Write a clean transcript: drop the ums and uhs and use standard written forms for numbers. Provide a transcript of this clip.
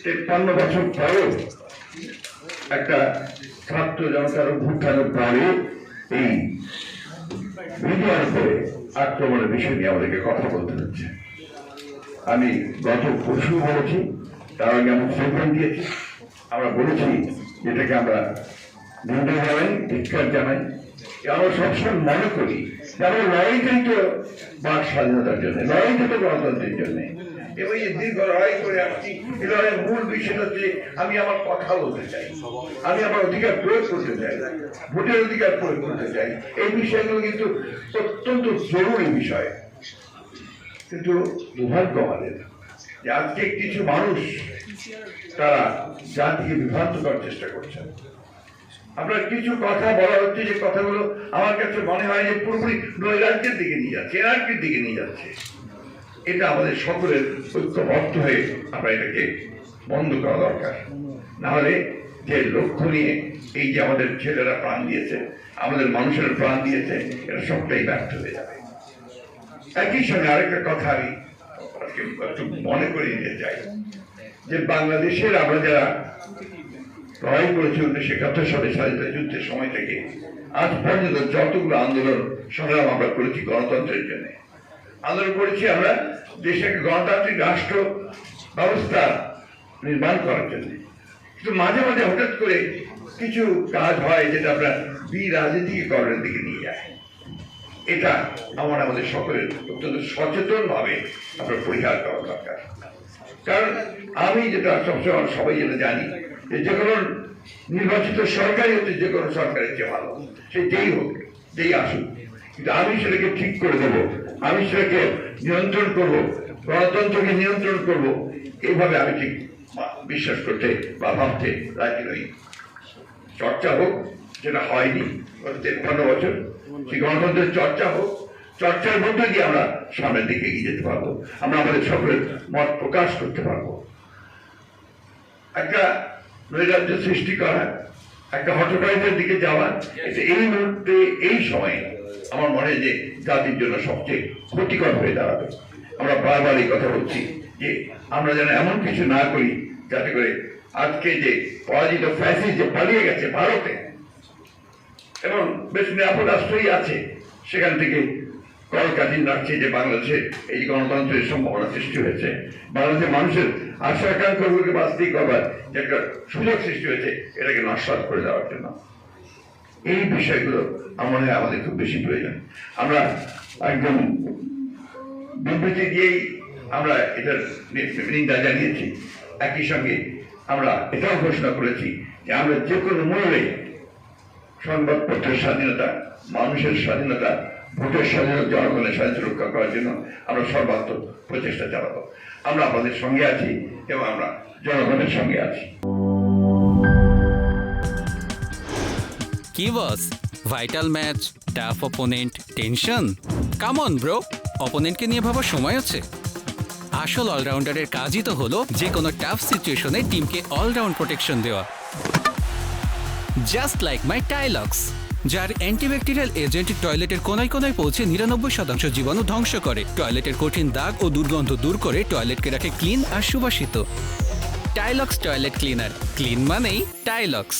53 বছর পরেও একটা ছাত্র জনতার অভ্যুত্থানের পরে এই মিডিয়ার উপরে আক্রমণের বিষয় নিয়ে আমাদেরকে কথা বলতে হচ্ছে। আমি গত পরশু বলেছি, তার আগে আমি স্টেটমেন্ট দিয়েছি, আমরা বলেছি এটাকে আমরা নিন্দা জানাই, ধিক্কার জানাই। আমরা সবসময় মনে করি যে আমরা লড়াইটাই তো বাক স্বাধীনতার জন্য, লড়াইটা তো গণতন্ত্রের জন্য। এবং এই দীর্ঘ লড়াই করে আসছি, এই লড়াইয়ের মূল বিষয় হচ্ছে আমি আমার কথা বলতে চাই, আমি আমার অধিকার প্রয়োগ করতে চাই, ভোটের অধিকার প্রয়োগ করতে চাই। এই বিষয়গুলো কিন্তু অত্যন্ত জরুরি বিষয়। কিন্তু দুর্ভাগ্য আমাদের যে আজকে কিছু মানুষ তারা জাতিকে বিভ্রান্ত করার চেষ্টা করছেন। আপনার কিছু কথা বলা হচ্ছে, যে কথাগুলো আমার কাছে মনে হয় যে পুরোপুরি নৈরাজ্যের দিকে নিয়ে যাচ্ছে, এনার্কির দিকে নিয়ে যাচ্ছে। এটা আমাদের সকলের ঐক্যবদ্ধ হয়ে আমরা এটাকে বন্ধ করা দরকার। নাহলে যে লক্ষ্য নিয়ে এই যে আমাদের ছেলেরা প্রাণ দিয়েছে, আমাদের মানুষের প্রাণ দিয়েছে, এটা সবটাই ব্যর্থ হয়ে যাবে। একই সঙ্গে আরেকটা কথা আমি একটু মনে করে নিতে চাই, যে বাংলাদেশের আমরা যারা লড়াই করেছি 1971 সালে স্বাধীনতা যুদ্ধের সময় থেকে আজ পর্যন্ত যতগুলো আন্দোলন সংগ্রাম আমরা করেছি গণতন্ত্রের জন্য, আন্দোলন করেছি আমরা দেশে একটা গণতান্ত্রিক রাষ্ট্র ব্যবস্থা নির্মাণ করার জন্য। কিন্তু মাঝে মাঝে হঠাৎ করে কিছু কাজ হয় যেটা আমরা রাজনীতিকরণের দিকে নিয়ে যায়। এটা আমাদের সকলের অত্যন্ত সচেতন ভাবে আপনার পরিহার করা দরকার। কারণ আমি যেটা সবসময় সবাই যেটা জানি, যে কোনো নির্বাচিত সরকারই হচ্ছে যে কোনো সরকারের চেয়ে ভালো, সে যেই হোক, যেই আসুক। কিন্তু আমি সেটাকে ঠিক করে দেবো, আমি সেটাকে নিয়ন্ত্রণ করব, গণতন্ত্রকে নিয়ন্ত্রণ করব, এইভাবে আমি ঠিক বিশ্বাস করতে বা ভাবতে রাজি নই। চর্চা হোক, যেটা হয়নি গত 53 বছর, সেই গণতন্ত্রের চর্চা হোক, চর্চার মধ্যে দিয়ে আমরা সামনের দিকে এগিয়ে যেতে পারবো, আমরা আমাদের সকলের মত প্রকাশ করতে পারবো। একটা নৈরাজ্য সৃষ্টি করা, একটা হটকারিতার দিকে যাওয়া, এই মুহূর্তে এই সময়ে আমার মনে হয় যে জাতির জন্য সবচেয়ে ক্ষতিকর হয়ে দাঁড়াবে। আমরা বারবার এই কথা বলছি যে আমরা যেন এমন কিছু না করি যাতে করে আজকে যে পরাজিত ফ্যাসিস্ট যে পালিয়ে গেছে ভারতে এবং বেশ নিরাপদ রাষ্ট্রই আছে, সেখান থেকে কলকাঠি রাখছে যে বাংলাদেশে এই গণতন্ত্রের সম্ভাবনা সৃষ্টি হয়েছে, বাংলাদেশের মানুষের আশা আকাঙ্ক্ষাগুলোকে বাস্তবিক করবার যে একটা সুযোগ সৃষ্টি হয়েছে, এটাকে নস্বাত করে দেওয়ার জন্য। এই বিষয়গুলো আমার মনে হয় আমাদের খুব বেশি প্রয়োজন। আমরা একদম বিবৃতি দিয়েই আমরা এটার নিন্দা জানিয়েছি। একই সঙ্গে আমরা এটাও ঘোষণা করেছি যে আমরা যে কোনো মূল্যে সংবাদপত্রের স্বাধীনতা, মানুষের স্বাধীনতা, ভোটের স্বাধীনতা, জনগণের স্বাধীনতা রক্ষা করার জন্য আমরা সর্বাত্মক প্রচেষ্টা চালাবো। আমরা আপনাদের সঙ্গে আছি এবং আমরা জনগণের সঙ্গে আছি। কি boss, vital match, tough opponent, tension? Come on bro, অপোনেন্টকে নিয়ে ভাবার সময় আছে। আসল অলরাউন্ডারের কাজই তো হলো যে কোনো টাফ সিচুয়েশনে টিমকে অলরাউন্ড প্রোটেকশন দেওয়া। জাস্ট লাইক মাই টাইলক্স, যার অ্যান্টিব্যাকটেরিয়াল এজেন্ট টয়লেটের কোনায় কোনায় পৌঁছে 99% জীবাণু ধ্বংস করে, টয়লেটের কঠিন দাগ ও দুর্গন্ধ দূর করে টয়লেটকে রাখে ক্লিন আর সুবাসিত। টাইলক্স টয়লেট ক্লিনার, ক্লিন মানেই টাইলক্স।